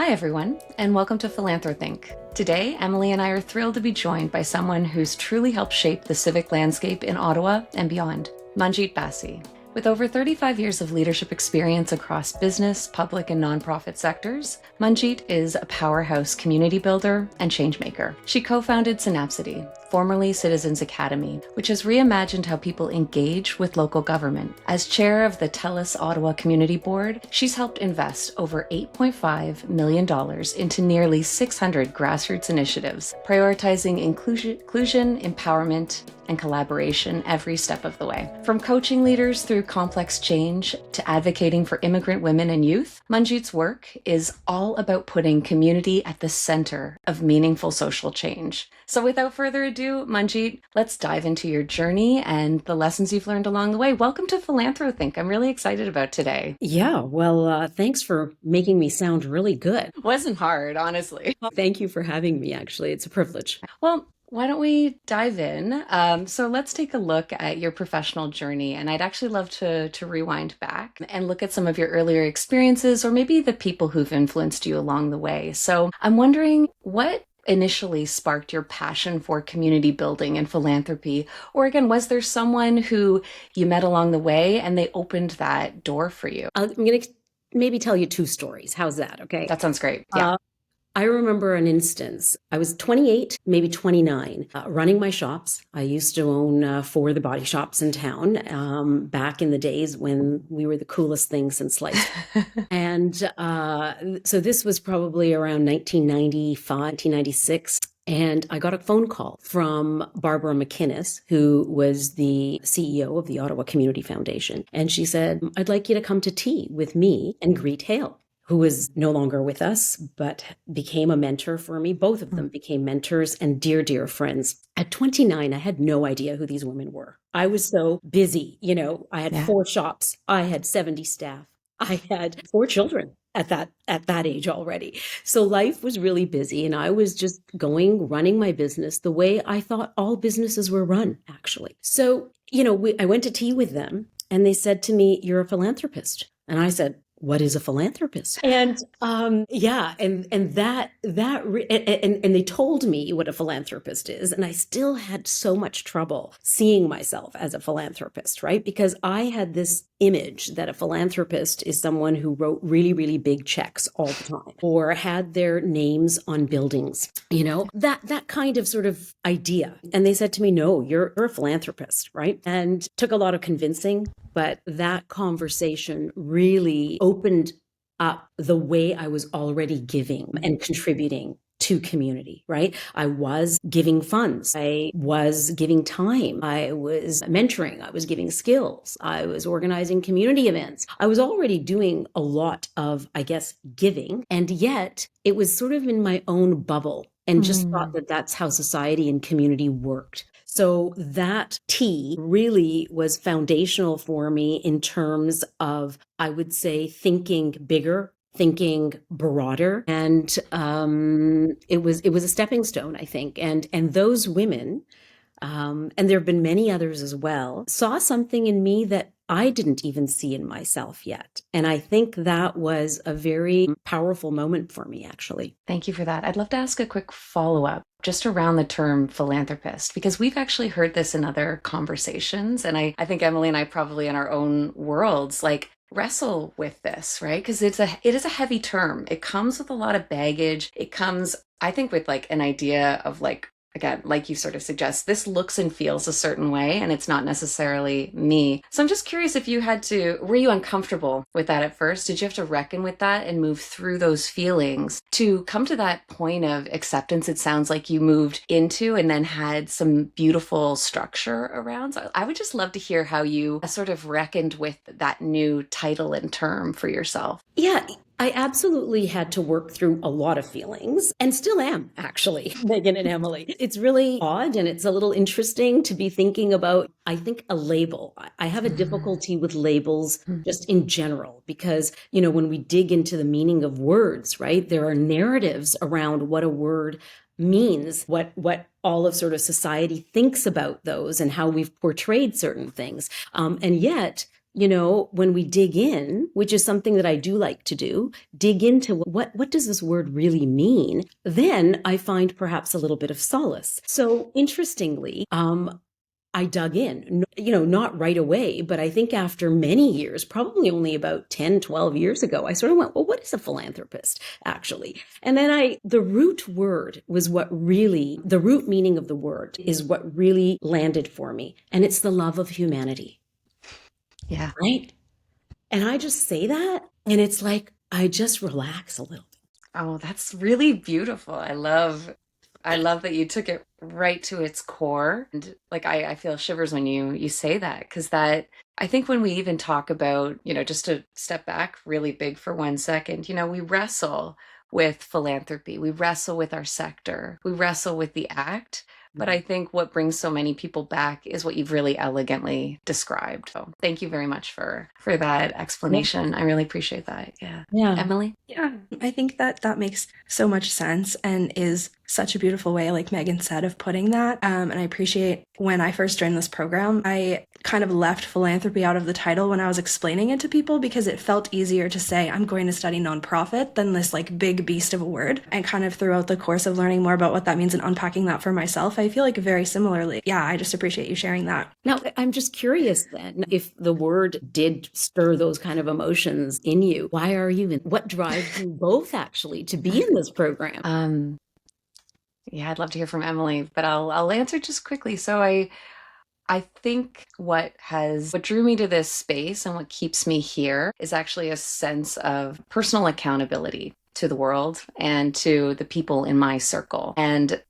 Hi, everyone, and welcome to PhilanthroThink. Today, Emily and I are thrilled to be joined by someone who's truly helped shape the civic landscape in Ottawa and beyond, Manjit Basi. With over 35 years of leadership experience across business, public, and nonprofit sectors, Manjeet is a powerhouse community builder and changemaker. She co-founded Synapsity, formerly Citizens Academy, which has reimagined how people engage with local government. As chair of the TELUS Ottawa Community Board, she's helped invest over $8.5 million into nearly 600 grassroots initiatives, prioritizing inclusion, empowerment, and collaboration every step of the way. From coaching leaders through complex change to advocating for immigrant women and youth, Manjeet's work is all about putting community at the center of meaningful social change. So without further ado, Manjeet, let's dive into your journey and the lessons you've learned along the way. Welcome to PhilanthroThink. I'm really excited about today. Yeah, well, thanks for making me sound really good. Wasn't hard, honestly. Thank you for having me, actually. It's a privilege. Well, why don't we dive in? So let's take a look at your professional journey. And I'd actually love to rewind back and look at some of your earlier experiences or maybe the people who've influenced you along the way. So I'm wondering what initially sparked your passion for community building and philanthropy? Or again, was there someone who you met along the way and they opened that door for you? I'm going to maybe tell you two stories. How's that? Okay. That sounds great. Yeah. I remember an instance. I was 28, maybe 29, running my shops. I used to own 4 of the body shops in town back in the days when we were the coolest thing since life. And so this was probably around 1995, 1996. And I got a phone call from Barbara McInnes, who was the CEO of the Ottawa Community Foundation. And she said, I'd like you to come to tea with me and greet Hale, who is no longer with us, but became a mentor for me. Both of them became mentors and dear, dear friends. At 29, I had no idea who these women were. I was so busy. You know, I had 4 shops. I had 70 staff. I had 4 children at that age already. So life was really busy and I was just running my business the way I thought all businesses were run, actually. So, you know, I went to tea with them and they said to me, "You're a philanthropist." And I said, "What is a philanthropist?" And and they told me what a philanthropist is, and I still had so much trouble seeing myself as a philanthropist, right? Because I had this image that a philanthropist is someone who wrote really, really big checks all the time or had their names on buildings, you know, that kind of sort of idea. And they said to me, "No, you're a philanthropist," right? And took a lot of convincing, but that conversation really opened up the way I was already giving and contributing to community, right? I was giving funds. I was giving time. I was mentoring. I was giving skills. I was organizing community events. I was already doing a lot of, I guess, giving. And yet it was sort of in my own bubble and just thought that that's how society and community worked. So that tea really was foundational for me in terms of, I would say, thinking bigger, thinking broader. And it was a stepping stone, I think. And those women, and there have been many others as well, saw something in me that I didn't even see in myself yet. And I think that was a very powerful moment for me, actually. Thank you for that. I'd love to ask a quick follow-up just around the term philanthropist, because we've actually heard this in other conversations. And I think Emily and I probably in our own worlds, like wrestle with this, right? Because it is a heavy term. It comes with a lot of baggage. It comes, I think, with like an idea of like, again, like you sort of suggest, this looks and feels a certain way, and it's not necessarily me. So I'm just curious if were you uncomfortable with that at first? Did you have to reckon with that and move through those feelings to come to that point of acceptance? It sounds like you moved into and then had some beautiful structure around. So I would just love to hear how you sort of reckoned with that new title and term for yourself. Yeah. I absolutely had to work through a lot of feelings and still am, actually, Megan and Emily. It's really odd and it's a little interesting to be thinking about, I think, a label. I have a difficulty with labels just in general because, you know, when we dig into the meaning of words, right, there are narratives around what a word means, what all of sort of society thinks about those and how we've portrayed certain things. And yet, when we dig in, which is something that I do like to do, dig into what does this word really mean, then I find perhaps a little bit of solace. So interestingly, I dug in, not right away, but I think after many years, probably only about 10, 12 years ago, I sort of went, well, what is a philanthropist actually? And then the root meaning of the word is what really landed for me. And it's the love of humanity. Yeah. Right. And I just say that, and it's like, I just relax a little bit. Oh, that's really beautiful. I love that you took it right to its core. And like I feel shivers when you say that, because that I think when we even talk about, just to step back really big for 1 second, we wrestle with philanthropy. We wrestle with our sector. We wrestle with the act. But I think what brings so many people back is what you've really elegantly described. So thank you very much for that explanation. I really appreciate that. Yeah. Yeah. Emily? Yeah, I think that makes so much sense and is such a beautiful way, like Megan said, of putting that. And I appreciate when I first joined this program, I kind of left philanthropy out of the title when I was explaining it to people because it felt easier to say, I'm going to study nonprofit than this like big beast of a word. And kind of throughout the course of learning more about what that means and unpacking that for myself, I feel like very similarly. Yeah, I just appreciate you sharing that. Now, I'm just curious then, if the word did stir those kind of emotions in you, why are you in? What drives you both actually to be in this program? Yeah, I'd love to hear from Emily, but I'll answer just quickly. So I think what drew me to this space and what keeps me here is actually a sense of personal accountability to the world and to the people in my circle. And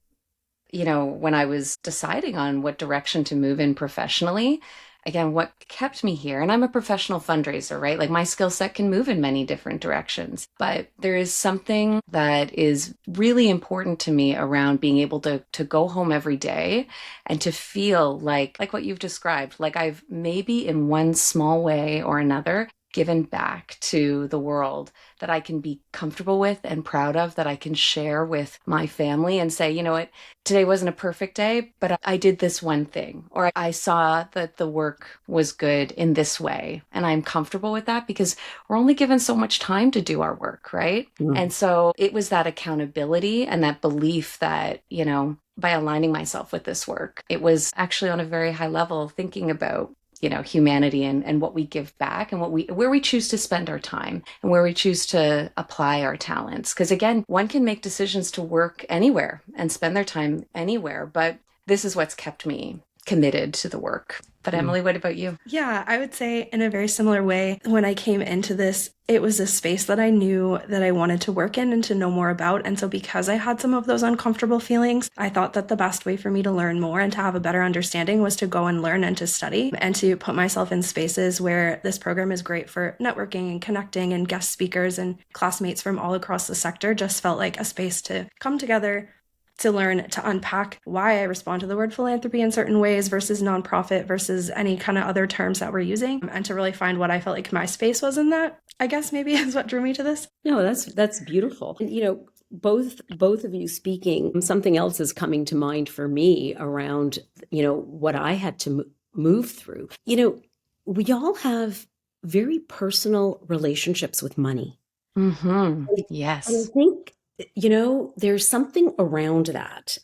when I was deciding on what direction to move in professionally, again, what kept me here, and I'm a professional fundraiser, right? Like my skill set can move in many different directions, but there is something that is really important to me around being able to go home every day and to feel like what you've described, like I've maybe in one small way or another given back to the world that I can be comfortable with and proud of, that I can share with my family and say, you know what, today wasn't a perfect day, but I did this one thing, or I saw that the work was good in this way. And I'm comfortable with that because we're only given so much time to do our work, right? And so it was that accountability and that belief that, by aligning myself with this work, it was actually on a very high level thinking about humanity and what we give back and where we choose to spend our time and where we choose to apply our talents. Because again, one can make decisions to work anywhere and spend their time anywhere, but this is what's kept me committed to the work. But Emily, what about you? Yeah, I would say in a very similar way, when I came into this, it was a space that I knew that I wanted to work in and to know more about. And so because I had some of those uncomfortable feelings, I thought that the best way for me to learn more and to have a better understanding was to go and learn and to study and to put myself in spaces where this program is great for networking and connecting, and guest speakers and classmates from all across the sector just felt like a space to come together, to learn, to unpack why I respond to the word philanthropy in certain ways versus nonprofit versus any kind of other terms that we're using, and to really find what I felt like my space was in that, I guess maybe is what drew me to this. No, that's beautiful. And, both of you speaking, something else is coming to mind for me around, what I had to move through. We all have very personal relationships with money. Mm-hmm. Yes. And I think, there's something around that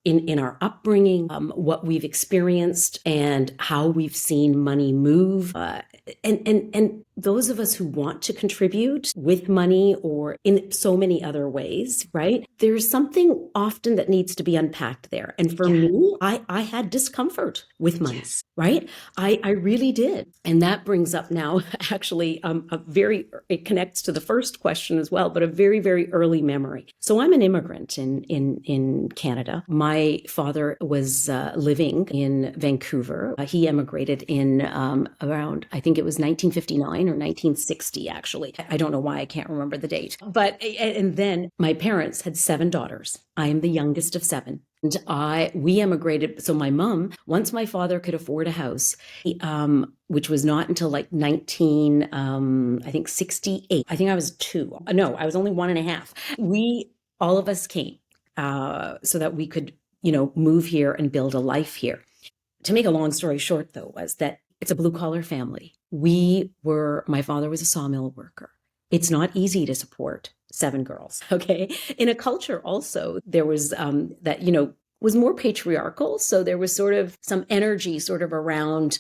in our upbringing, what we've experienced and how we've seen money move. And those of us who want to contribute with money or in so many other ways, right? There's something often that needs to be unpacked there. And for me, I had discomfort with money, right? I really did. And that brings up now actually it connects to the first question as well, but a very, very early memory. So I'm an immigrant in Canada. My father was living in Vancouver. He emigrated in around, I think it was 1959 or 1960, actually. I don't know why I can't remember the date. And then my parents had 7 daughters. I am the youngest of 7. And we emigrated. So my mom, once my father could afford a house, which was not until like I think 68. I think I was 2. No, I was only 1.5. All of us came so that we could, move here and build a life here. To make a long story short, though, was that it's a blue collar family. my father was a sawmill worker. It's not easy to support 7 girls, okay? In a culture also, there was that, was more patriarchal. So there was sort of some energy sort of around,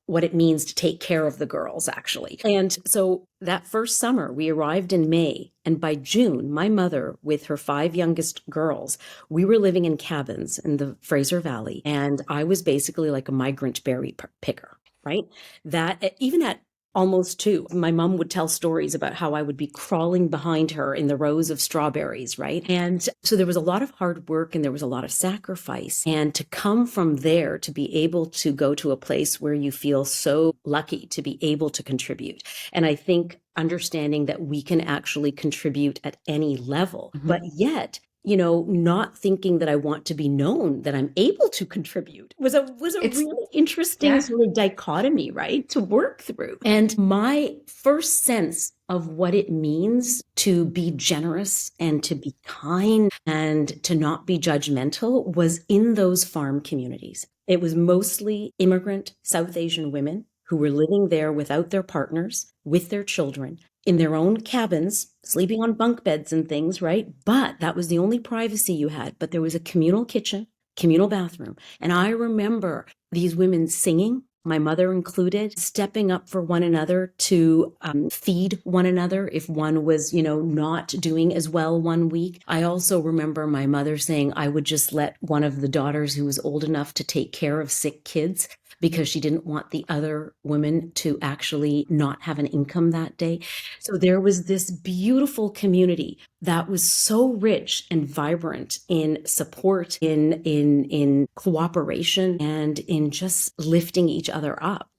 what it means to take care of the girls, actually. And so that first summer, we arrived in May. And by June, my mother, with her 5 youngest girls, we were living in cabins in the Fraser Valley. And I was basically like a migrant berry picker, right? That even at almost 2. My mom would tell stories about how I would be crawling behind her in the rows of strawberries, right? And so there was a lot of hard work and there was a lot of sacrifice. And to come from there, to be able to go to a place where you feel so lucky to be able to contribute. And I think understanding that we can actually contribute at any level, but yet not thinking that I want to be known that I'm able to contribute was a really interesting sort of dichotomy, right, to work through. And my first sense of what it means to be generous and to be kind and to not be judgmental was in those farm communities. It was mostly immigrant South Asian women who were living there without their partners, with their children, in their own cabins, sleeping on bunk beds and things, right? But that was the only privacy you had. But there was a communal kitchen, communal bathroom. And I remember these women singing, my mother included, stepping up for one another to feed one another if one was, not doing as well one week. I also remember my mother saying I would just let one of the daughters who was old enough to take care of sick kids because she didn't want the other women to actually not have an income that day. So there was this beautiful community that was so rich and vibrant in support, in cooperation, and in just lifting each other up.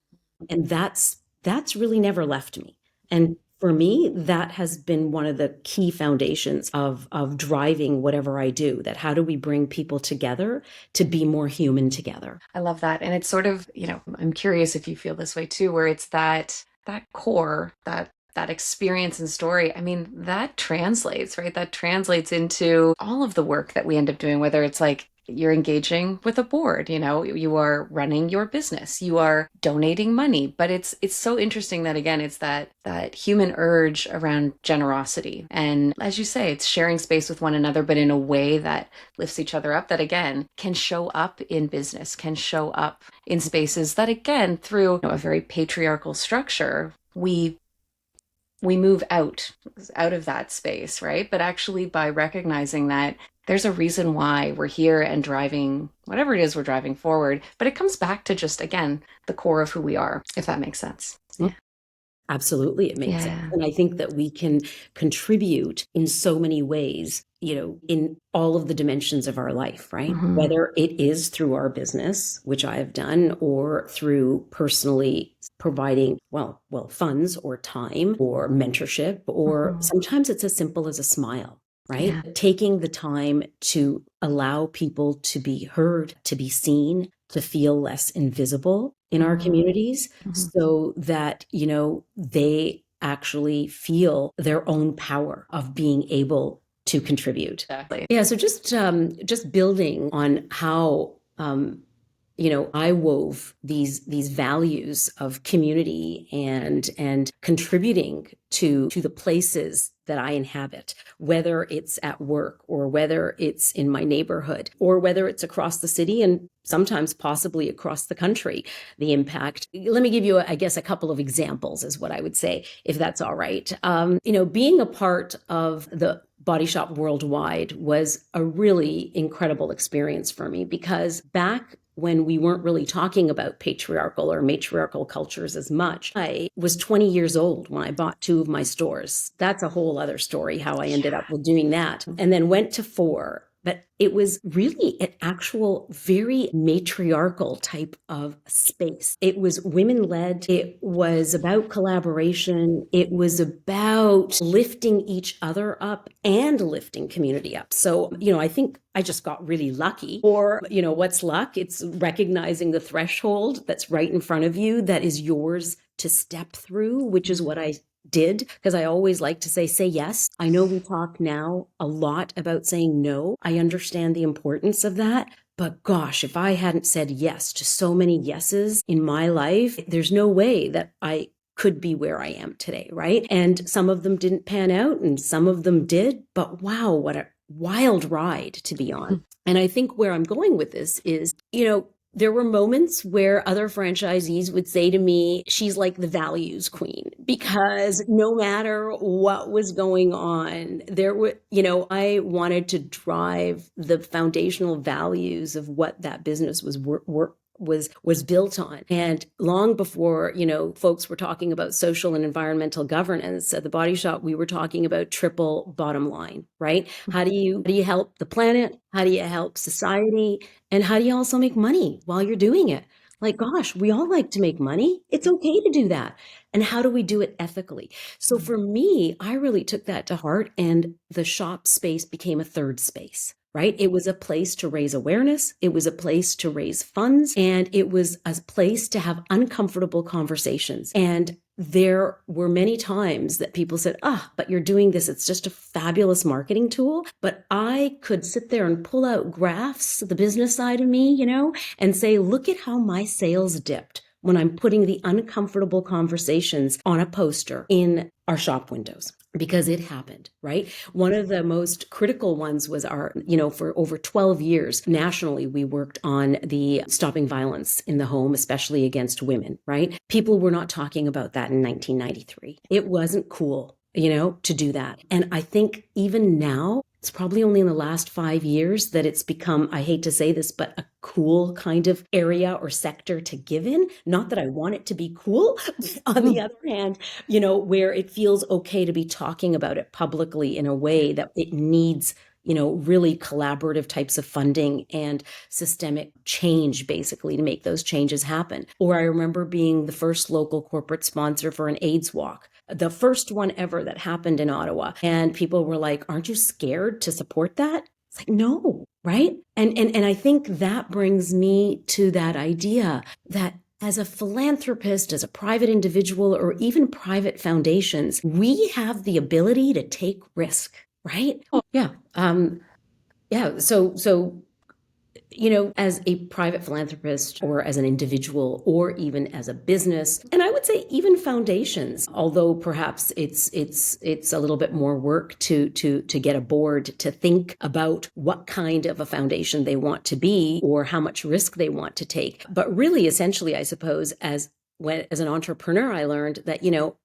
And that's really never left me. And for me, that has been one of the key foundations of driving whatever I do, that how do we bring people together to be more human together? I love that. And it's sort of, I'm curious if you feel this way too, where it's that core, that experience and story. I mean, that translates, right? That translates into all of the work that we end up doing, whether it's like you're engaging with a board, you are running your business, you are donating money. But it's so interesting that, again, it's that human urge around generosity. And as you say, it's sharing space with one another, but in a way that lifts each other up, that again can show up in business, can show up in spaces that, again, through a very patriarchal structure, we move out of that space, right? But actually by recognizing that there's a reason why we're here and driving whatever it is we're driving forward. But it comes back to just, again, the core of who we are, if that makes sense. Yeah. Absolutely, it makes sense. And I think that we can contribute in so many ways, in all of the dimensions of our life, right? Mm-hmm. Whether it is through our business, which I have done, or through personally providing, funds or time or mentorship, or sometimes it's as simple as a smile. Right? Yeah. Taking the time to allow people to be heard, to be seen, to feel less invisible in our communities, so that, they actually feel their own power of being able to contribute. Exactly. Yeah. So just building on how, I wove these values of community and contributing to the places that I inhabit, whether it's at work or whether it's in my neighborhood or whether it's across the city and sometimes possibly across the country, the impact. Let me give you, I guess, a couple of examples is what I would say, if that's all right. Being a part of the Body Shop Worldwide was a really incredible experience for me, because back when we weren't really talking about patriarchal or matriarchal cultures as much, I was 20 years old when I bought 2 of my stores. That's a whole other story, how I ended up with doing that, and then went to 4. But it was really an actual very matriarchal type of space. It was women-led. It was about collaboration. It was about lifting each other up and lifting community up. So, I think I just got really lucky. Or, what's luck? It's recognizing the threshold that's right in front of you that is yours to step through, which is what I did, because I always like to say yes. I know we talk now a lot about saying no. I understand the importance of that, But gosh, if I hadn't said yes to so many yeses in my life, there's no way that I could be where I am today, right? And some of them didn't pan out and some of them did, but wow, what a wild ride to be on. And I think where I'm going with this is, there were moments where other franchisees would say to me, she's like the values queen, because no matter what was going on, I wanted to drive the foundational values of what that business was built on. And long before, folks were talking about social and environmental governance at the Body Shop, we were talking about triple bottom line, right? How do you help the planet? How do you help society? And how do you also make money while you're doing it? Like, gosh, we all like to make money. It's okay to do that. And how do we do it ethically? So for me, I really took that to heart, and the shop space became a third space. Right? It was a place to raise awareness. It was a place to raise funds, and it was a place to have uncomfortable conversations. And there were many times that people said, but you're doing this. It's just a fabulous marketing tool. But I could sit there and pull out graphs, the business side of me, and say, look at how my sales dipped when I'm putting the uncomfortable conversations on a poster in our shop windows. Because it happened, right? One of the most critical ones was for over 12 years, nationally, we worked on the stopping violence in the home, especially against women, right? People were not talking about that in 1993. It wasn't cool, to do that. And I think even now, it's probably only in the last 5 years that it's become, I hate to say this, but a cool kind of area or sector to give in. Not that I want it to be cool. On the other hand, where it feels okay to be talking about it publicly in a way that it needs, really collaborative types of funding and systemic change, basically, to make those changes happen. Or I remember being the first local corporate sponsor for an AIDS walk, the first one ever that happened in Ottawa. And people were like, aren't you scared to support that? It's like, no, right? And I think that brings me to that idea that as a philanthropist, as a private individual, or even private foundations, we have the ability to take risk, right? Oh, yeah. So as a private philanthropist, or as an individual, or even as a business, and I would say even foundations, although perhaps it's a little bit more work to get a board to think about what kind of a foundation they want to be or how much risk they want to take. But really, essentially, I suppose, as an entrepreneur, I learned that,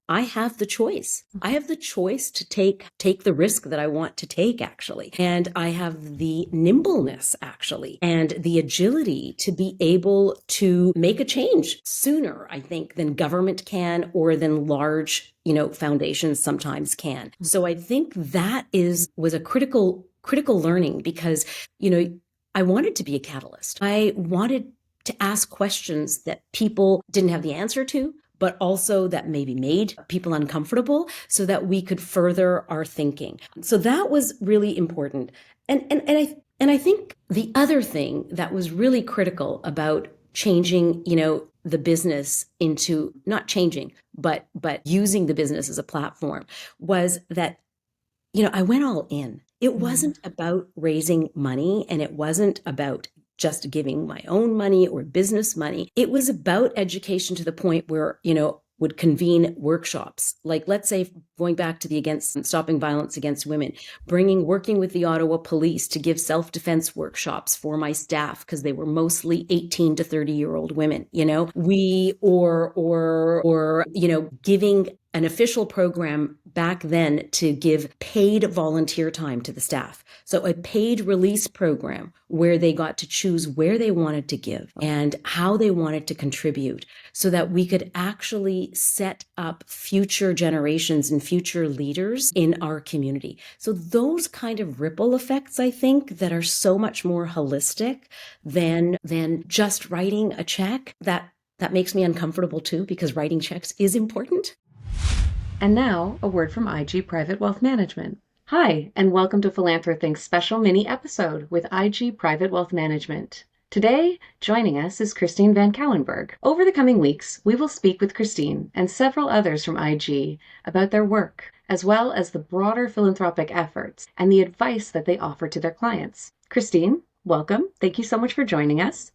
I have the choice. I have the choice to take the risk that I want to take, actually. And I have the nimbleness, actually, and the agility to be able to make a change sooner, I think, than government can, or than large, foundations sometimes can. So I think that was a critical learning, because, I wanted to be a catalyst. I wanted to ask questions that people didn't have the answer to, but also that maybe made people uncomfortable, so that we could further our thinking. So that was really important. And I think the other thing that was really critical about changing, the business into, not changing, but using the business as a platform, was that, I went all in. It wasn't about raising money, and it wasn't about just giving my own money or business money. It was about education, to the point where, would convene workshops. Like, let's say, going back to the stopping violence against women, working with the Ottawa police to give self-defense workshops for my staff, because they were mostly 18 to 30-year-old women, giving an official program back then to give paid volunteer time to the staff. So a paid release program where they got to choose where they wanted to give and how they wanted to contribute, so that we could actually set up future generations and future leaders in our community. So those kind of ripple effects, I think, that are so much more holistic than just writing a check. That makes me uncomfortable too, because writing checks is important. And now, a word from IG Private Wealth Management. Hi, and welcome to PhilanthroThink's special mini episode with IG Private Wealth Management. Today, joining us is Christine Van Cowenberg. Over the coming weeks, we will speak with Christine and several others from IG about their work, as well as the broader philanthropic efforts and the advice that they offer to their clients. Christine, welcome. Thank you so much for joining us.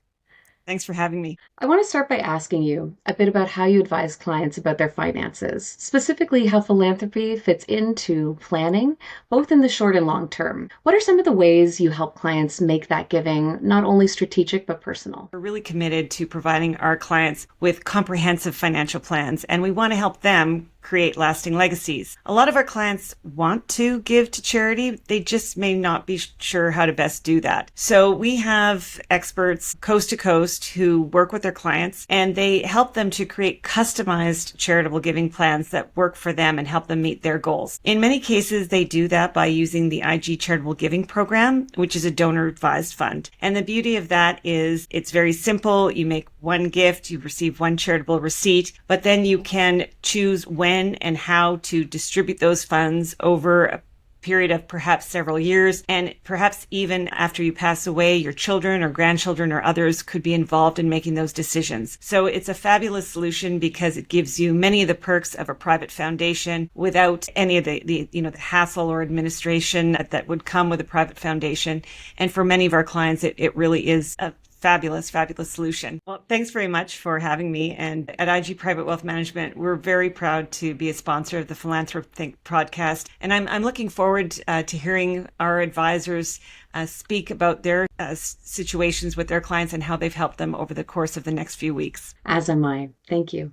Thanks for having me. I want to start by asking you a bit about how you advise clients about their finances, specifically how philanthropy fits into planning, both in the short and long term. What are some of the ways you help clients make that giving not only strategic but personal? We're really committed to providing our clients with comprehensive financial plans, and we want to help them create lasting legacies. A lot of our clients want to give to charity. They just may not be sure how to best do that. So we have experts coast to coast who work with their clients, and they help them to create customized charitable giving plans that work for them and help them meet their goals. In many cases, they do that by using the IG Charitable Giving Program, which is a donor advised fund. And the beauty of that is it's very simple. You make one gift, you receive one charitable receipt, but then you can choose when and how to distribute those funds over a period of perhaps several years, and perhaps even after you pass away, your children or grandchildren or others could be involved in making those decisions. So it's a fabulous solution because it gives you many of the perks of a private foundation without any of the hassle or administration that would come with a private foundation. And for many of our clients, it really is a fabulous solution. Well, thanks very much for having me. And at IG Private Wealth Management, we're very proud to be a sponsor of the PhilanthroThink podcast. And I'm looking forward to hearing our advisors speak about their situations with their clients and how they've helped them over the course of the next few weeks. As am I. Thank you.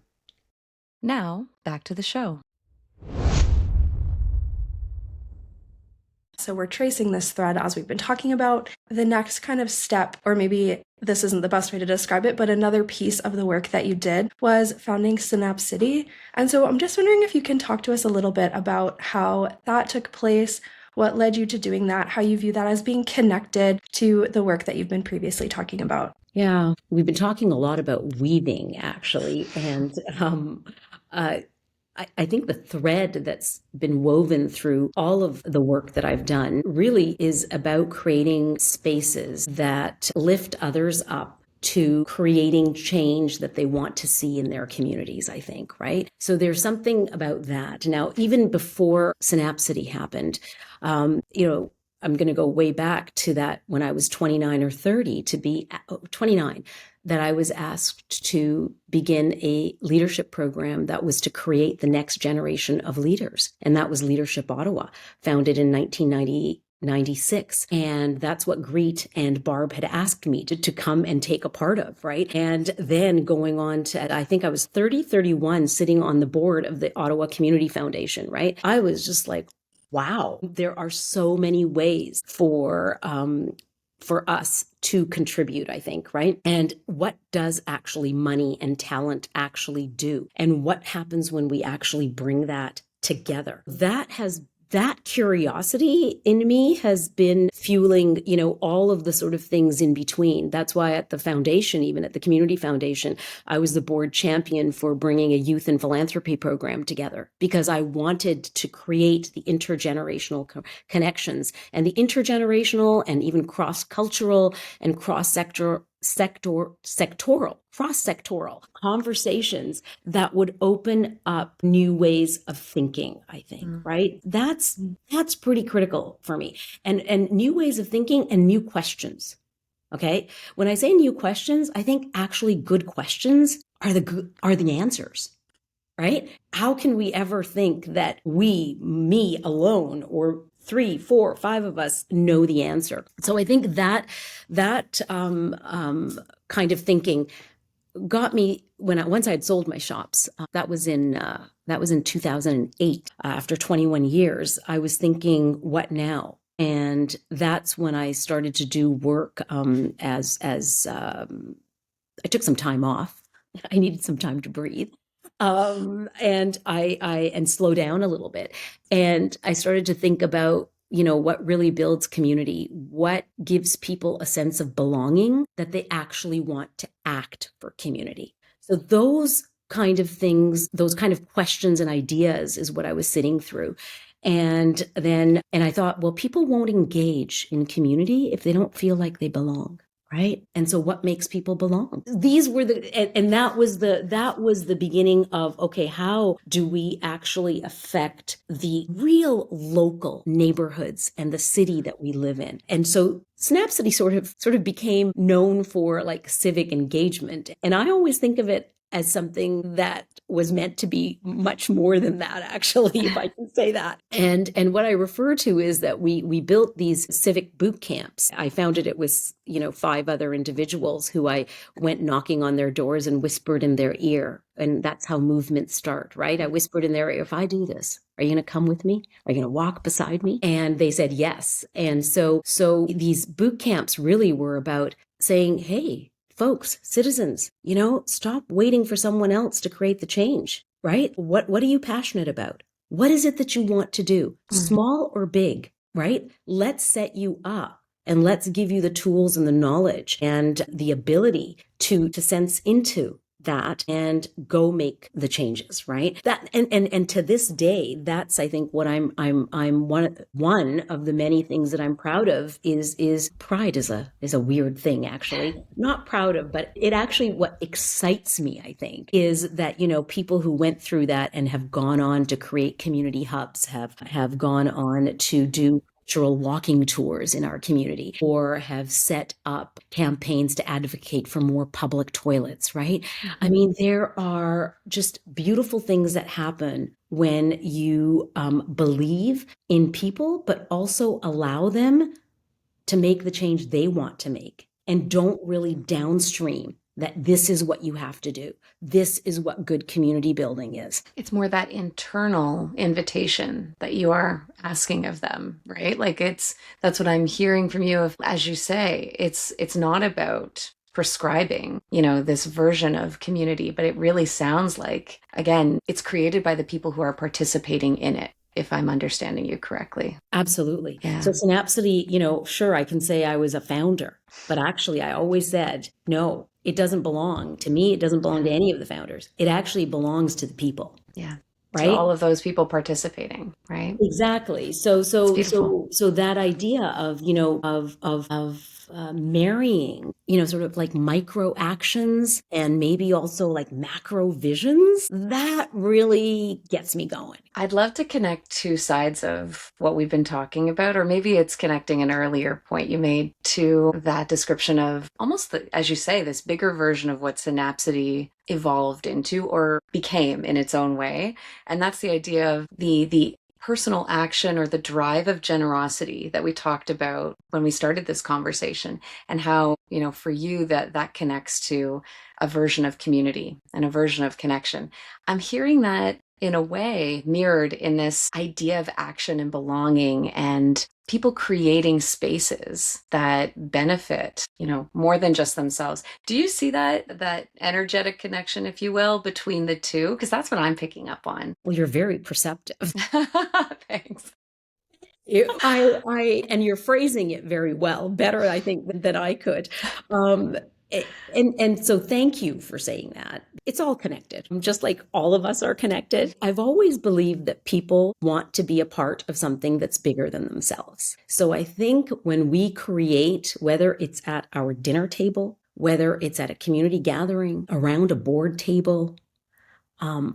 Now, back to the show. So we're tracing this thread as we've been talking about. The next kind of step, or maybe this isn't the best way to describe it, but another piece of the work that you did was founding Synapsity. And so I'm just wondering if you can talk to us a little bit about how that took place, what led you to doing that, how you view that as being connected to the work that you've been previously talking about. Yeah, we've been talking a lot about weaving, actually. And I think the thread that's been woven through all of the work that I've done really is about creating spaces that lift others up to creating change that they want to see in their communities, I think, right? So there's something about that. Now, even before Synapsity happened, I'm going to go way back to that when I was 29 or 30 to be 29, that I was asked to begin a leadership program that was to create the next generation of leaders. And that was Leadership Ottawa, founded in 1996. And that's what Greet and Barb had asked me to come and take a part of, right? And then going on to, I think I was 31, sitting on the board of the Ottawa Community Foundation, right? I was just like, wow, there are so many ways for us to contribute, I think, right? And what does actually money and talent actually do? And what happens when we actually bring that together? That curiosity in me has been fueling, all of the sort of things in between. That's why at the foundation, even at the community foundation, I was the board champion for bringing a youth and philanthropy program together because I wanted to create the intergenerational connections and the intergenerational and even cross-cultural and cross-sectoral conversations that would open up new ways of thinking, I think, right? That's pretty critical for me. And new ways of thinking and new questions. Okay? When I say new questions, I think actually good questions are the answers. Right? How can we ever think that me alone, or 3, 4, 5 of us know the answer? So I think that kind of thinking got me once I had sold my shops. That was in 2008. After 21 years, I was thinking, what now? And that's when I started to do work as I took some time off. I needed some time to breathe. And I slow down a little bit. And I started to think about, what really builds community, what gives people a sense of belonging that they actually want to act for community. So those kind of things, those kind of questions and ideas is what I was sitting through. And I thought, well, people won't engage in community if they don't feel like they belong. right? And so what makes people belong? These were and that was the beginning of, okay, how do we actually affect the real local neighborhoods and the city that we live in? And so Synapsity sort of became known for like civic engagement. And I always think of it as something that was meant to be much more than that, actually, if I can say that. And what I refer to is that we built these civic boot camps. I founded it with, 5 other individuals who I went knocking on their doors and whispered in their ear. And that's how movements start, right? I whispered in their ear, if I do this, are you going to come with me? Are you going to walk beside me? And they said yes. And so these boot camps really were about saying, hey, folks, citizens, stop waiting for someone else to create the change, right? What are you passionate about? What is it that you want to do? Small or big, right? Let's set you up and let's give you the tools and the knowledge and the ability to sense into that and go make the changes, right? That and to this day, that's, I think, what I'm one of the many things that I'm proud of is pride is a weird thing, actually. Not proud of, but it actually, what excites me, I think, is that, people who went through that and have gone on to create community hubs, have gone on to do cultural walking tours in our community, or have set up campaigns to advocate for more public toilets, right? I mean, there are just beautiful things that happen when you believe in people, but also allow them to make the change they want to make and don't really downstream that this is what you have to do. This is what good community building is. It's more that internal invitation that you are asking of them, right? Like that's what I'm hearing from you. As you say, it's not about prescribing, this version of community, but it really sounds like, again, it's created by the people who are participating in it, if I'm understanding you correctly. Absolutely. Yeah. So Synapsity, sure, I can say I was a founder, but actually I always said, no, it doesn't belong to me. It doesn't belong to any of the founders. It actually belongs to the people. Yeah. Right. To all of those people participating, right? Exactly. So that idea of, marrying, sort of like micro actions and maybe also like macro visions, that really gets me going. I'd love to connect 2 sides of what we've been talking about, or maybe it's connecting an earlier point you made to that description of almost, as you say, this bigger version of what Synapsity evolved into or became in its own way. And that's the idea of the personal action or the drive of generosity that we talked about when we started this conversation, and how, for you that connects to a version of community and a version of connection. I'm hearing that in a way mirrored in this idea of action and belonging and people creating spaces that benefit, more than just themselves. Do you see that energetic connection, if you will, between the two? Because that's what I'm picking up on. Well, you're very perceptive. Thanks. And you're phrasing it very well, better, I think, than I could. And so thank you for saying that. It's all connected, just like all of us are connected. I've always believed that people want to be a part of something that's bigger than themselves. So I think when we create, whether it's at our dinner table, whether it's at a community gathering, around a board table, a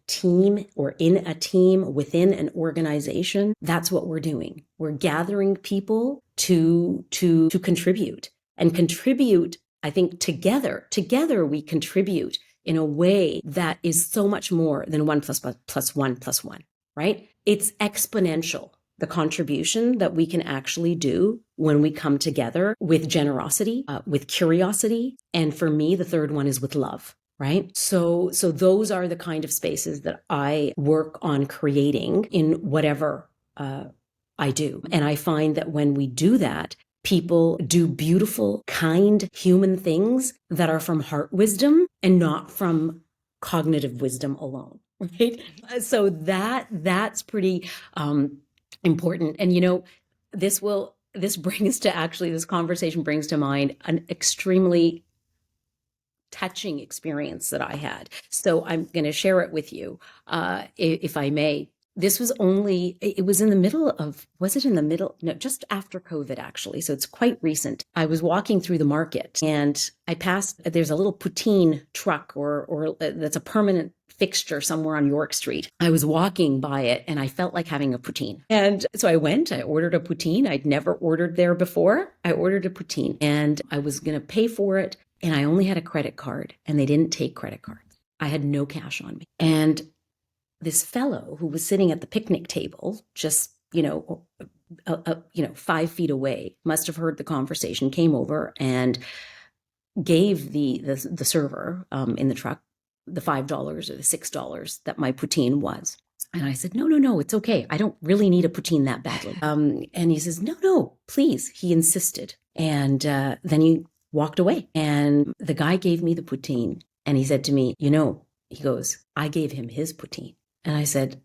team or in a team within an organization, that's what we're doing. We're gathering people to contribute and contribute. I think together we contribute in a way that is so much more than 1 plus 1 plus 1, right? It's exponential, the contribution that we can actually do when we come together with generosity, with curiosity. And for me, the third one is with love, right? So those are the kind of spaces that I work on creating in whatever I do. And I find that when we do that, people do beautiful, kind, human things that are from heart wisdom and not from cognitive wisdom alone, right? So that's pretty important. And this conversation brings to mind an extremely touching experience that I had. So I'm going to share it with you, if I may. this was only, it was in the middle of, was it in the middle? No, just after COVID, actually. So it's quite recent. I was walking through the market and I passed, there's a little poutine truck or that's a permanent fixture somewhere on York Street. I was walking by it and I felt like having a poutine. And so I went, I ordered a poutine. I'd never ordered there before. I ordered a poutine and I was going to pay for it. And I only had a credit card and they didn't take credit cards. I had no cash on me. And this fellow who was sitting at the picnic table, just, 5 feet away, must have heard the conversation, came over and gave the server in the truck the $5 or the $6 that my poutine was. And I said, no, it's okay. I don't really need a poutine that badly. And he says, no, please. He insisted. And then he walked away. And the guy gave me the poutine. And he said to me, he goes, I gave him his poutine. And I said,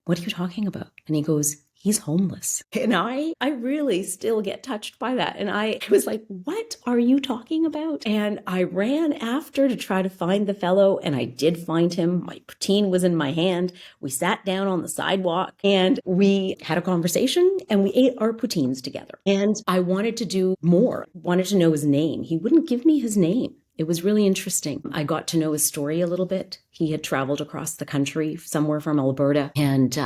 what are you talking about? And he goes, he's homeless. And I really still get touched by that. And I was like, what are you talking about? And I ran after to try to find the fellow. And I did find him. My poutine was in my hand. We sat down on the sidewalk and we had a conversation and we ate our poutines together. And I wanted to do more, wanted to know his name. He wouldn't give me his name. It was really interesting. I got to know his story a little bit. He had traveled across the country, somewhere from Alberta, and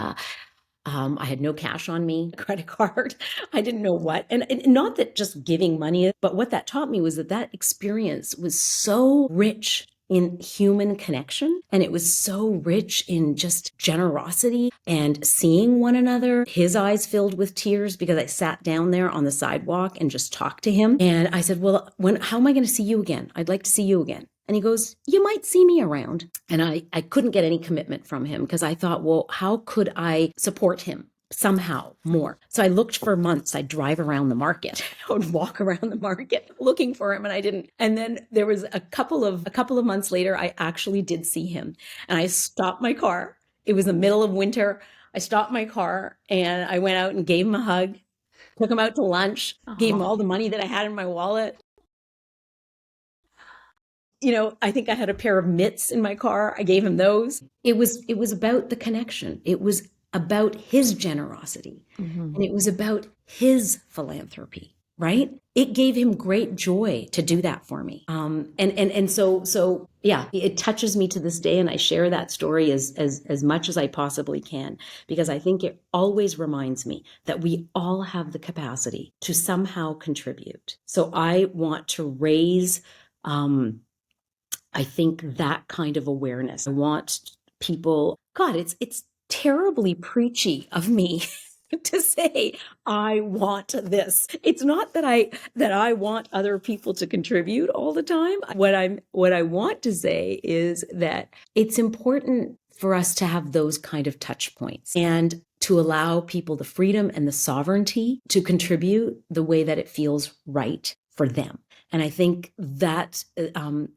I had no cash on me, credit card. I didn't know what. And not that just giving money, but what that taught me was that experience was so rich in human connection. And it was so rich in just generosity and seeing one another. His eyes filled with tears because I sat down there on the sidewalk and just talked to him. And I said, well, how am I going to see you again? I'd like to see you again. And he goes, you might see me around. And I couldn't get any commitment from him because I thought, well, how could I support him somehow more? So I looked for months. I'd drive around the market. I would walk around the market looking for him and I didn't. And then there was a couple of months later, I actually did see him and I stopped my car. It was the middle of winter. I stopped my car and I went out and gave him a hug, took him out to lunch, gave him all the money that I had in my wallet. I think I had a pair of mitts in my car. I gave him those. It was about the connection. It was about his generosity. Mm-hmm. And it was about his philanthropy, right? It gave him great joy to do that for me. So it touches me to this day. And I share that story as much as I possibly can, because I think it always reminds me that we all have the capacity to somehow contribute. So I want to raise, I think, that kind of awareness. I want people, God, it's terribly preachy of me to say, I want this. It's not that I want other people to contribute all the time. What I want to say is that it's important for us to have those kind of touch points and to allow people the freedom and the sovereignty to contribute the way that it feels right for them. And I think that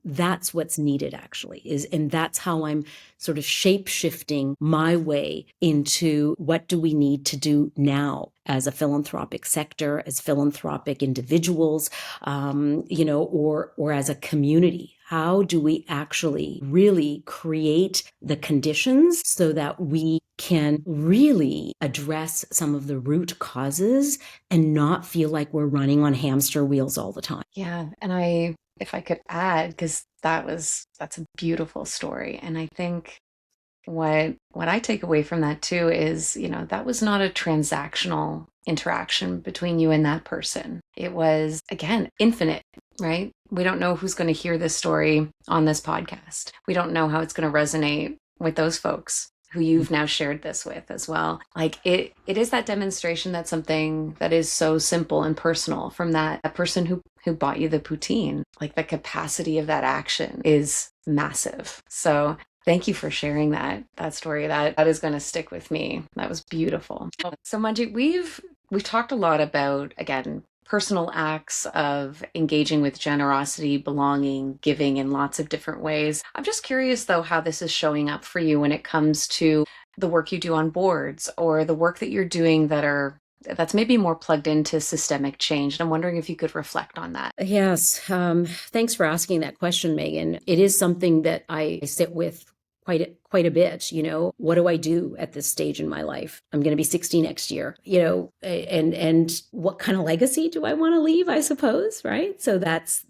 that's what's needed, actually, and that's how I'm sort of shape-shifting my way into what do we need to do now as a philanthropic sector, as philanthropic individuals, or as a community. How do we actually really create the conditions so that we can really address some of the root causes and not feel like we're running on hamster wheels all the time? Yeah. And if I could add, because that's a beautiful story. And I think what I take away from that too is, that was not a transactional interaction between you and that person. It was, again, infinite, right? We don't know who's going to hear this story on this podcast. We don't know how it's going to resonate with those folks who you've now shared this with as well. Like it is that demonstration that something that is so simple and personal from that person who bought you the poutine, like the capacity of that action is massive. So thank you for sharing that story. That is going to stick with me. That was beautiful. So Manjit, we've talked a lot about, again, personal acts of engaging with generosity, belonging, giving in lots of different ways. I'm just curious, though, how this is showing up for you when it comes to the work you do on boards or the work that you're doing that's maybe more plugged into systemic change. And I'm wondering if you could reflect on that. Yes. Thanks for asking that question, Megan. It is something that I sit with quite a bit. What do I do at this stage in my life? I'm going to be 60 next year, and what kind of legacy do I want to leave, I suppose, right? So that's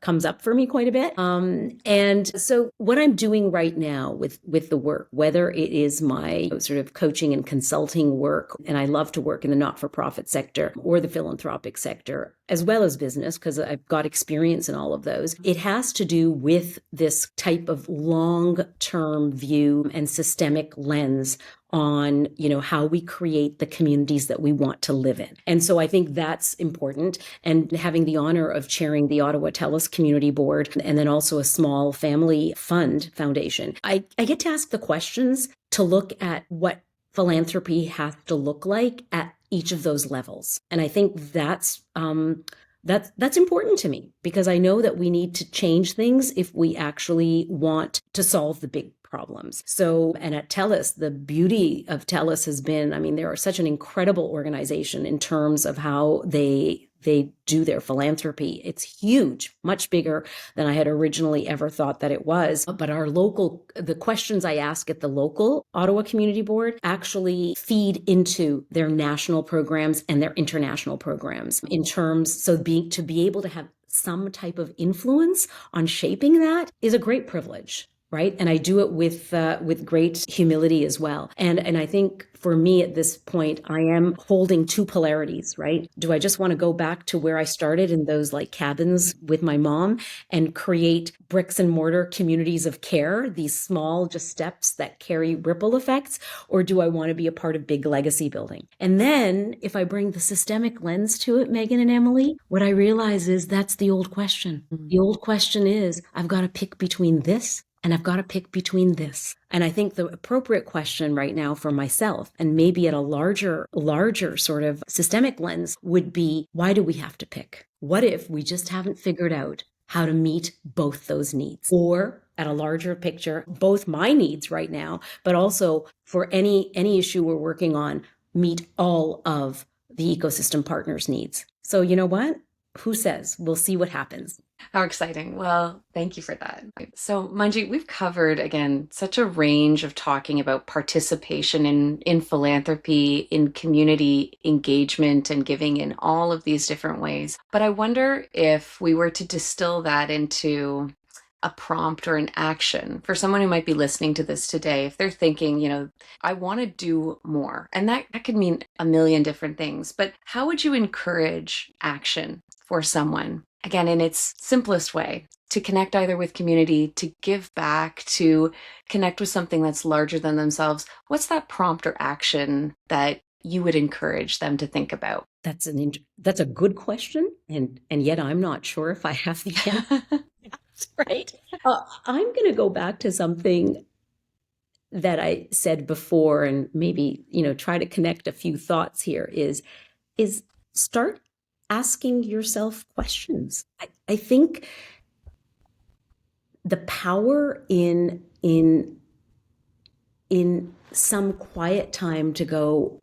comes up for me quite a bit. And so what I'm doing right now with the work, whether it is my sort of coaching and consulting work, and I love to work in the not-for-profit sector or the philanthropic sector, as well as business, because I've got experience in all of those, it has to do with this type of long-term view and systemic lens on, how we create the communities that we want to live in. And so I think that's important. And having the honor of chairing the Ottawa TELUS Community Board, and then also a small family fund foundation, I get to ask the questions to look at what philanthropy has to look like at each of those levels. And I think that's important to me, because I know that we need to change things if we actually want to solve the big problems. So, and at TELUS, the beauty of TELUS has been, they are such an incredible organization in terms of how they do their philanthropy. It's huge, much bigger than I had originally ever thought that it was. But the questions I ask at the local Ottawa Community Board actually feed into their national programs and their international programs to be able to have some type of influence on shaping that is a great privilege. Right. And I do it with great humility as well. And I think for me at this point, I am holding two polarities, right? Do I just want to go back to where I started in those like cabins with my mom and create bricks and mortar communities of care, these small just steps that carry ripple effects? Or do I want to be a part of big legacy building? And then if I bring the systemic lens to it, Megan and Emily, what I realize is that's the old question. The old question is, I've got to pick between this and I've got to pick between this. And I think the appropriate question right now for myself, and maybe at a larger sort of systemic lens, would be, why do we have to pick? What if we just haven't figured out how to meet both those needs? Or at a larger picture, both my needs right now, but also for any issue we're working on, meet all of the ecosystem partners' needs. So you know what? Who says? We'll see what happens. How exciting. Well, thank you for that. So, Manjeet, we've covered, again, such a range of talking about participation in philanthropy, in community engagement and giving in all of these different ways. But I wonder if we were to distill that into a prompt or an action for someone who might be listening to this today, if they're thinking, I want to do more. And that could mean a million different things. But how would you encourage action for someone, again, in its simplest way, to connect either with community, to give back, to connect with something that's larger than themselves? What's that prompt or action that you would encourage them to think about? That's a good question. And yet I'm not sure if I have the answer. Right. I'm going to go back to something that I said before, and maybe, try to connect a few thoughts here is start asking yourself questions. I think the power in some quiet time to go,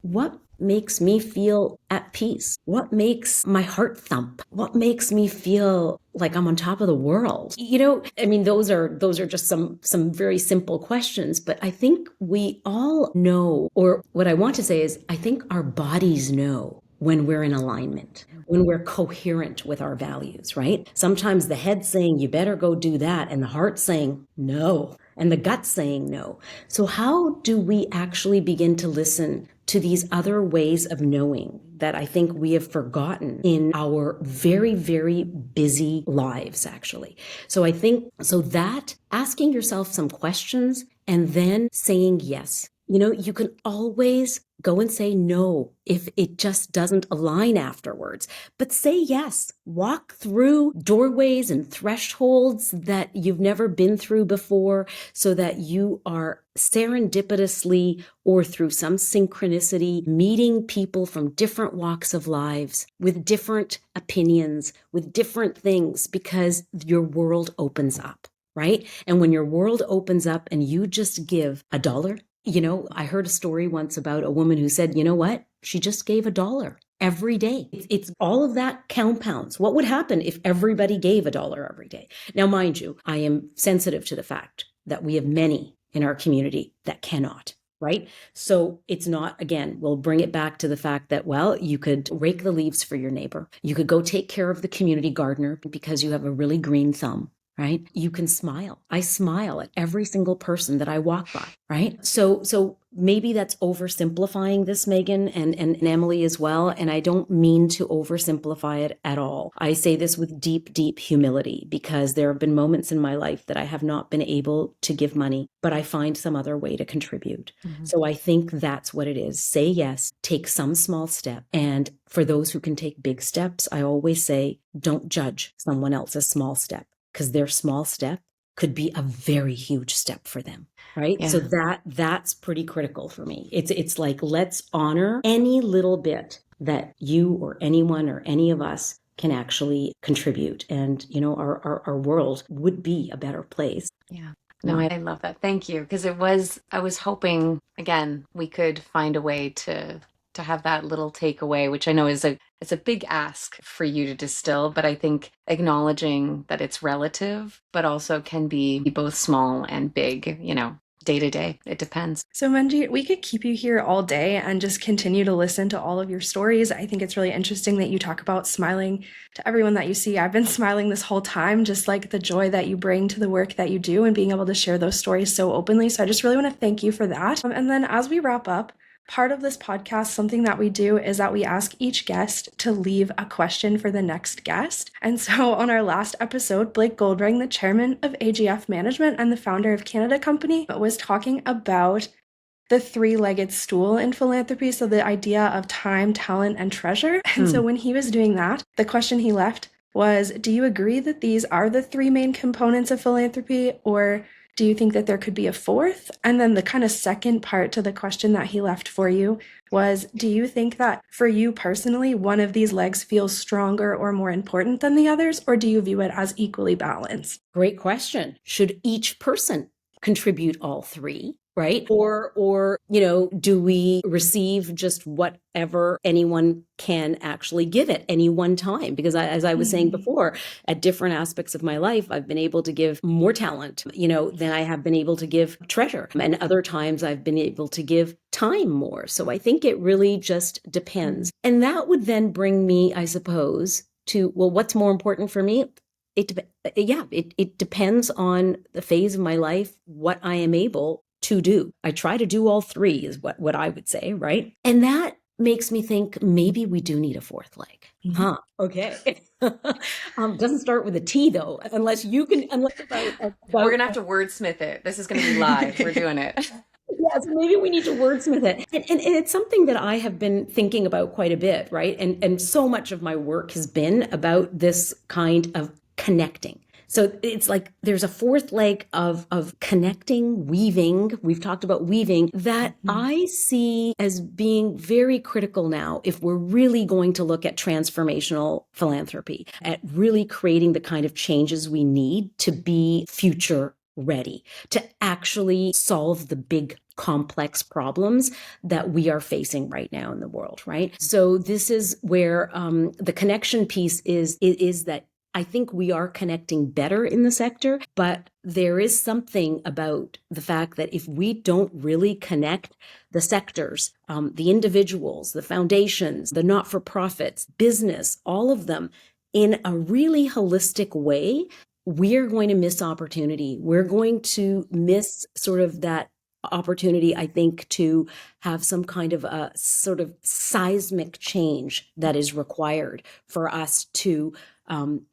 what makes me feel at peace? What makes my heart thump? What makes me feel like I'm on top of the world? Those are just some very simple questions, but I think we all know, or what I want to say is, I think our bodies know when we're in alignment, when we're coherent with our values, right? Sometimes the head's saying, you better go do that, and the heart's saying, no, and the gut's saying no. So how do we actually begin to listen to these other ways of knowing that I think we have forgotten in our very, very busy lives, actually? So I think, that asking yourself some questions and then saying yes. You can always go and say no if it just doesn't align afterwards, but say yes. Walk through doorways and thresholds that you've never been through before, so that you are serendipitously or through some synchronicity meeting people from different walks of lives with different opinions, with different things, because your world opens up, right? And when your world opens up and you just give $1, I heard a story once about a woman who said, you know what? She just gave $1 every day. It's all of that compounds. What would happen if everybody gave $1 every day? Now, mind you, I am sensitive to the fact that we have many in our community that cannot. Right? So it's not, again, we'll bring it back to the fact that, well, you could rake the leaves for your neighbor. You could go take care of the community gardener because you have a really green thumb, right? You can smile. I smile at every single person that I walk by, right? So maybe that's oversimplifying this, Megan, and Emily as well. And I don't mean to oversimplify it at all. I say this with deep, deep humility because there have been moments in my life that I have not been able to give money, but I find some other way to contribute. Mm-hmm. So I think that's what it is. Say yes, take some small step. And for those who can take big steps, I always say, don't judge someone else's small step, because their small step could be a very huge step for them, right? Yeah. So that's pretty critical for me. It's like, let's honor any little bit that you or anyone or any of us can actually contribute. And, our world would be a better place. Yeah. No, I love that. Thank you. Because I was hoping, again, we could find a way to have that little takeaway, which I know it's a big ask for you to distill, but I think acknowledging that it's relative, but also can be both small and big, day to day. It depends. So Manjeet, we could keep you here all day and just continue to listen to all of your stories. I think it's really interesting that you talk about smiling to everyone that you see. I've been smiling this whole time, just like the joy that you bring to the work that you do and being able to share those stories so openly. So I just really want to thank you for that. And then as we wrap up, part of this podcast, something that we do is that we ask each guest to leave a question for the next guest. And so on our last episode, Blake Goldring, the chairman of AGF Management and the founder of Canada Company, was talking about the three-legged stool in philanthropy. So the idea of time, talent, and treasure. And so when he was doing that, the question he left was, do you agree that these are the three main components of philanthropy, or do you think that there could be a fourth? And then the kind of second part to the question that he left for you was, do you think that for you personally, one of these legs feels stronger or more important than the others, or do you view it as equally balanced? Great question. Should each person contribute all three? Right? Or, do we receive just whatever anyone can actually give at any one time? Because as I was saying before, at different aspects of my life, I've been able to give more talent, than I have been able to give treasure. And other times I've been able to give time more. So I think it really just depends. And that would then bring me, I suppose, to, well, what's more important for me? It depends on the phase of my life, what I am able to do. I try to do all three is what I would say, right? And that makes me think maybe we do need a fourth leg. Huh. Okay. Doesn't start with a T though, unless we're going to have to wordsmith it. This is going to be live. We're doing it. Yeah, so maybe we need to wordsmith it. And it's something that I have been thinking about quite a bit, right? And so much of my work has been about this kind of connecting. So it's like there's a fourth leg of connecting, weaving. We've talked about weaving that I see as being very critical now if we're really going to look at transformational philanthropy, at really creating the kind of changes we need to be future ready, to actually solve the big complex problems that we are facing right now in the world, right? So this is where the connection piece is that I think we are connecting better in the sector, but there is something about the fact that if we don't really connect the sectors, the individuals, the foundations, the not-for-profits, business, all of them in a really holistic way, we're going to miss opportunity. We're going to miss sort of that opportunity, I think, to have some kind of a sort of seismic change that is required for us to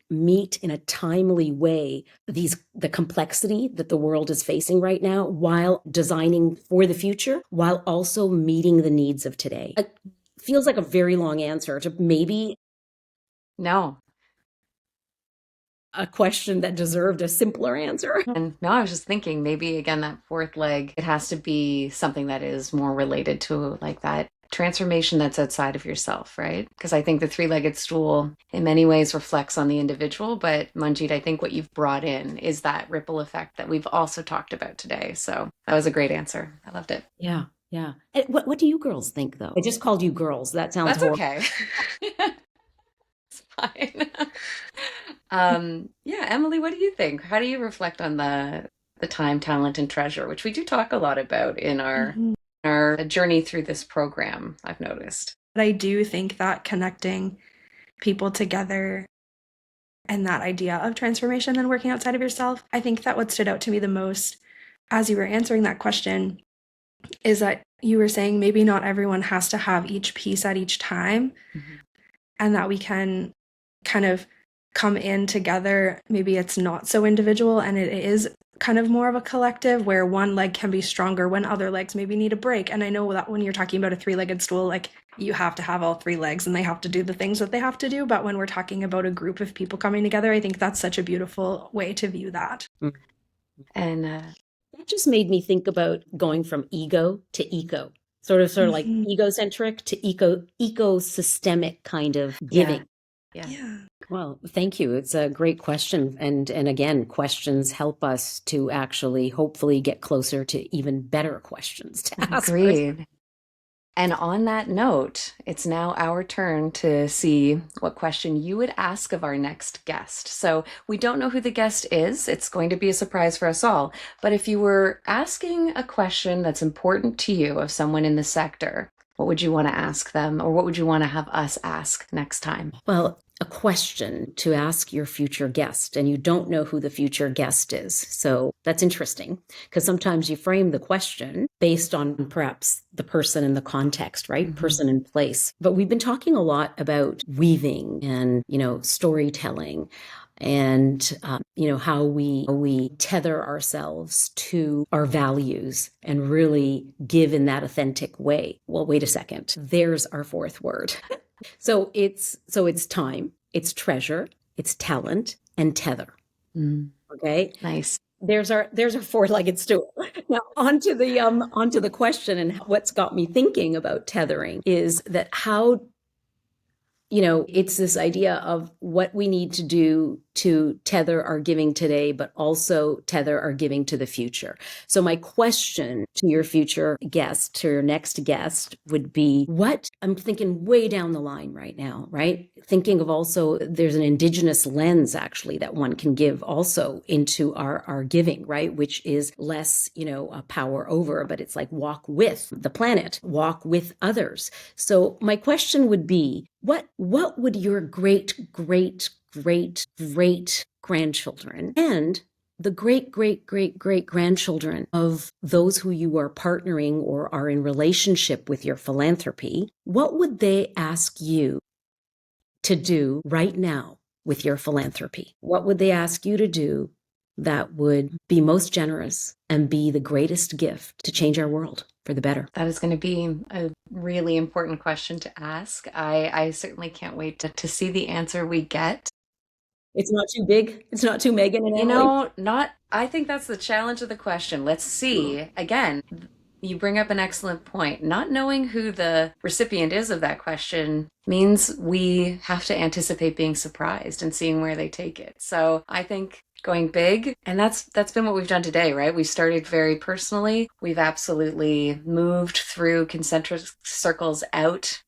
meet in a timely way the complexity that the world is facing right now, while designing for the future, while also meeting the needs of today. It feels like a very long answer to maybe no a question that deserved a simpler answer. And no, I was just thinking maybe again that fourth leg, it has to be something that is more related to like that transformation that's outside of yourself, right? Because I think the three-legged stool in many ways reflects on the individual, but Manjeet, I think what you've brought in is that ripple effect that we've also talked about today. So that was a great answer. I loved it. Yeah. Yeah. And what do you girls think though? I just called you girls. That sounds That's horrible. Okay. It's fine. Yeah, Emily, what do you think? How do you reflect on the the time, talent, and treasure, which we do talk a lot about in our Mhm. our journey through this program, I've noticed. But I do think that connecting people together and that idea of transformation and working outside of yourself, I think that what stood out to me the most as you were answering that question is that you were saying maybe not everyone has to have each piece at each time, and that we can kind of come in together. Maybe it's not so individual and it is kind of more of a collective where one leg can be stronger when other legs maybe need a break. And I know that when you're talking about a three-legged stool, like you have to have all three legs and they have to do the things that they have to do. But when we're talking about a group of people coming together, I think that's such a beautiful way to view that. And That just made me think about going from ego to eco, sort of like egocentric to ecosystemic kind of giving. Yeah. Well, thank you. It's a great question. And again, questions help us to actually hopefully get closer to even better questions to ask. agreed. And on that note, it's now our turn to see what question you would ask of our next guest. So we don't know who the guest is. It's going to be a surprise for us all. But if you were asking a question that's important to you of someone in the sector, what would you want to ask them, or what would you want to have us ask next time? Well, a question to ask your future guest, and you don't know who the future guest is. So that's interesting because sometimes you frame the question based on perhaps the person and the context, right? Person and place. But we've been talking a lot about weaving and, storytelling and, how we tether ourselves to our values and really give in that authentic way. Well, wait a second. There's our fourth word. So it's time, it's treasure, it's talent, and tether. Okay. Nice. There's our four-legged stool. Now onto the question, and what's got me thinking about tethering is that how, it's this idea of what we need to do to tether our giving today, but also tether our giving to the future. So my question to your future guest, to your next guest would be, what I'm thinking way down the line right now, right? Thinking of also, there's an Indigenous lens actually that one can give also into our giving, right? Which is less, a power over, but it's like walk with the planet, walk with others. So my question would be, what would your great grandchildren and the great grandchildren of those who you are partnering or are in relationship with your philanthropy, what would they ask you to do right now with your philanthropy? What would they ask you to do that would be most generous and be the greatest gift to change our world for the better? That is going to be a really important question to ask. I certainly can't wait to see the answer we get. It's not too big. It's not too Megan and Emily. I think that's the challenge of the question. Let's see. Again, you bring up an excellent point. Not knowing who the recipient is of that question means we have to anticipate being surprised and seeing where they take it. So I think going big, and that's been what we've done today, right? We've started very personally. We've absolutely moved through concentric circles out,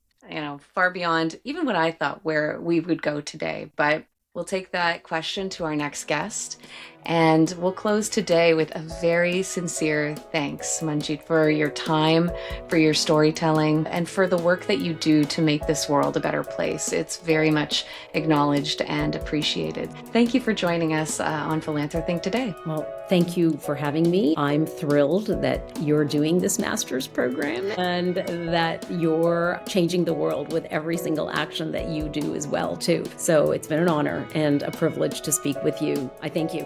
far beyond even what I thought where we would go today. But we'll take that question to our next guest, and we'll close today with a very sincere thanks, Manjeet, for your time, for your storytelling, and for the work that you do to make this world a better place. It's very much acknowledged and appreciated. Thank you for joining us on PhilanthroThink today. Well, thank you for having me. I'm thrilled that you're doing this master's program and that you're changing the world with every single action that you do as well, too. So it's been an honor and a privilege to speak with you. I thank you.